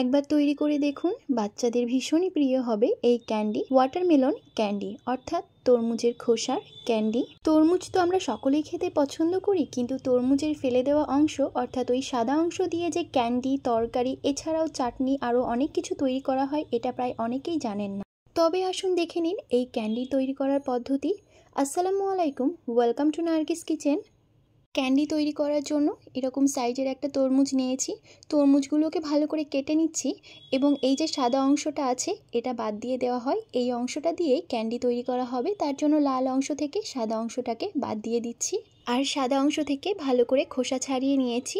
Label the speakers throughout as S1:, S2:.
S1: একবার তৈরি করে দেখুন, বাচ্চাদের ভীষণই প্রিয় হবে এই ক্যান্ডি। ওয়াটারমেলন ক্যান্ডি অর্থাৎ তরমুজের খোসার ক্যান্ডি। তরমুজ তো আমরা সকলেই খেতে পছন্দ করি, কিন্তু তরমুজের ফেলে দেওয়া অংশ অর্থাৎ ওই সাদা অংশ দিয়ে যে ক্যান্ডি, তরকারি এছাড়াও চাটনি আরও অনেক কিছু তৈরি করা হয়, এটা প্রায় অনেকেই জানেন না। তবে আসুন দেখে নিন এই ক্যান্ডি তৈরি করার পদ্ধতি। আসসালামু আলাইকুম, welcome to Nargis kitchen. Candy তৈরি করার জন্য এরকম সাইজের একটা তরমুজ নিয়েছি। তরমুজগুলোকে ভালো করে কেটে নিচ্ছি এবং এই যে সাদা অংশটা আছে এটা বাদ দিয়ে দেওয়া হয়। এই অংশটা দিয়েই ক্যান্ডি তৈরি করা হবে, তার জন্য লাল অংশ থেকে সাদা অংশটাকে বাদ দিয়ে দিচ্ছি। আর সাদা অংশ থেকে ভালো করে খোসা ছাড়িয়ে নিয়েছি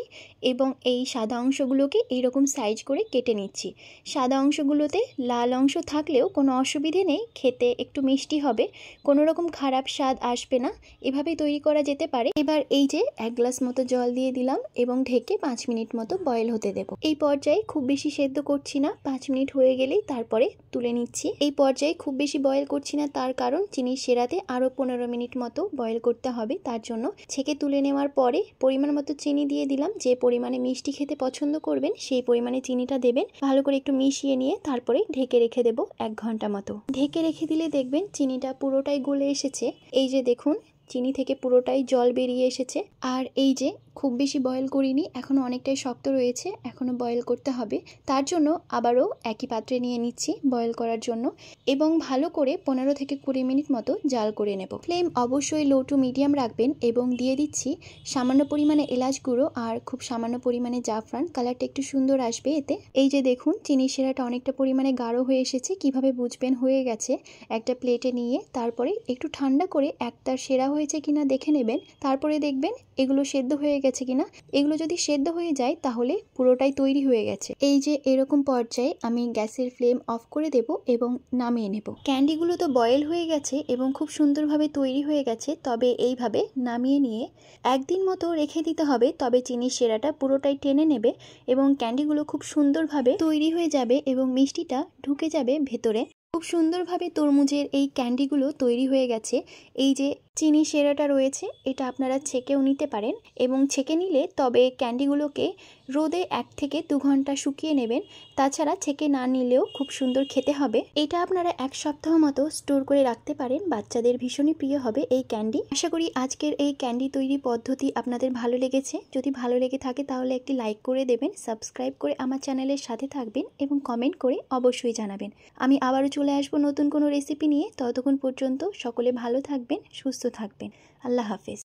S1: এবং এই সাদা অংশগুলোকে এইরকম সাইজ করে কেটে নিচ্ছি। সাদা অংশগুলোতে লাল অংশ থাকলেও কোনো অসুবিধে নেই, খেতে একটু মিষ্টি হবে, কোনো রকম খারাপ স্বাদ আসবে না, এভাবেই তৈরি করা যেতে পারে। এবার এই যে 1 গ্লাস মতো জল দিয়ে দিলাম এবং ঢেকে 5 মিনিট মতো বয়েল হতে দেব। এই পর্যায়ে খুব বেশি সেদ্ধ করছি না, 5 মিনিট হয়ে গেলেই তারপরে তুলে নিচ্ছি। এই পর্যায়ে খুব বেশি বয়েল করছি না, তার কারণ চিনির সেরাতে আরও 15 মিনিট মতো বয়েল করতে হবে। তার জন্য ছেঁকে তুলে নেওয়ার পরে পরিমাণ মতো চিনি দিয়ে দিলাম। যে পরিমাণে মিষ্টি খেতে পছন্দ করবেন সেই পরিমাণে চিনিটা দেবেন। ভালো করে একটু মিশিয়ে নিয়ে তারপরে ঢেকে রেখে দেব 1 ঘন্টা মতো। ঢেকে রেখে দিলে দেখবেন চিনিটা পুরোটাই গলে এসেছে। এই যে দেখুন, চিনি থেকে পুরোটাই জল বেরিয়ে এসেছে। আর এই যে খুব বেশি বয়েল করিনি, এখনও অনেকটাই শক্ত রয়েছে, এখনও বয়েল করতে হবে। তার জন্য আবারও একই পাত্রে নিয়ে নিচ্ছি বয়েল করার জন্য এবং ভালো করে 15 থেকে 20 মিনিট মতো জাল করে নেব। ফ্লেম অবশ্যই লো টু মিডিয়াম রাখবেন এবং দিয়ে দিচ্ছি সামান্য পরিমাণে এলাচ গুঁড়ো আর খুব সামান্য পরিমাণে জাফরান। কালারটা একটু সুন্দর আসবে এতে। এই যে দেখুন, চিনির শিরাটা অনেকটা পরিমাণে গাঢ় হয়ে এসেছে। কিভাবে বুঝবেন হয়ে গেছে? একটা প্লেটে নিয়ে তারপরে একটু ঠান্ডা করে একটার সেরা হয়েছে কিনা দেখে নেবেন। তারপরে দেখবেন এগুলো সেদ্ধ হয়ে গেছে কিনা। এগুলো যদি সেদ্ধ হয়ে যায় তাহলে পুরোটাই তৈরি হয়ে গেছে। এই যে এরকম পর্যায়ে আমি গ্যাসের ফ্লেম অফ করে দেব এবং নামিয়ে নেব। ক্যান্ডিগুলো তো বয়েল হয়ে গেছে এবং খুব সুন্দরভাবে তৈরি হয়ে গেছে, তবে এইভাবে নামিয়ে নিয়ে 1 দিন মতো রেখে দিতে হবে, তবে চিনির সেরাটা পুরোটাই টেনে নেবে এবং ক্যান্ডিগুলো খুব সুন্দরভাবে তৈরি হয়ে যাবে এবং মিষ্টিটা ঢুকে যাবে ভেতরে। খুব সুন্দরভাবে তরমুজের এই ক্যান্ডিগুলো তৈরি হয়ে গেছে। এই যে চিনি সেরাটা রয়েছে এটা আপনারা ছেঁকেও নিতে পারেন এবং ছেঁকে নিলে তবে ক্যান্ডিগুলোকে রোদে 1 থেকে 2 ঘন্টা শুকিয়ে নেবেন। তাছাড়া ছেঁকে না নিলেও খুব সুন্দর খেতে হবে। এটা আপনারা 1 সপ্তাহ মতো স্টোর করে রাখতে পারেন, বাচ্চাদের ভীষণই প্রিয় হবে এই ক্যান্ডি। আশা করি আজকের এই ক্যান্ডি তৈরি পদ্ধতি আপনাদের ভালো লেগেছে। যদি ভালো লেগে থাকে তাহলে একটি লাইক করে দেবেন, সাবস্ক্রাইব করে আমার চ্যানেলের সাথে থাকবেন এবং কমেন্ট করে অবশ্যই জানাবেন। আমি আবারও চলে আসবো নতুন কোনো রেসিপি নিয়ে। ততক্ষণ পর্যন্ত সকলে ভালো থাকবেন, সুস্থ থাকবেন। আল্লাহ হাফেজ।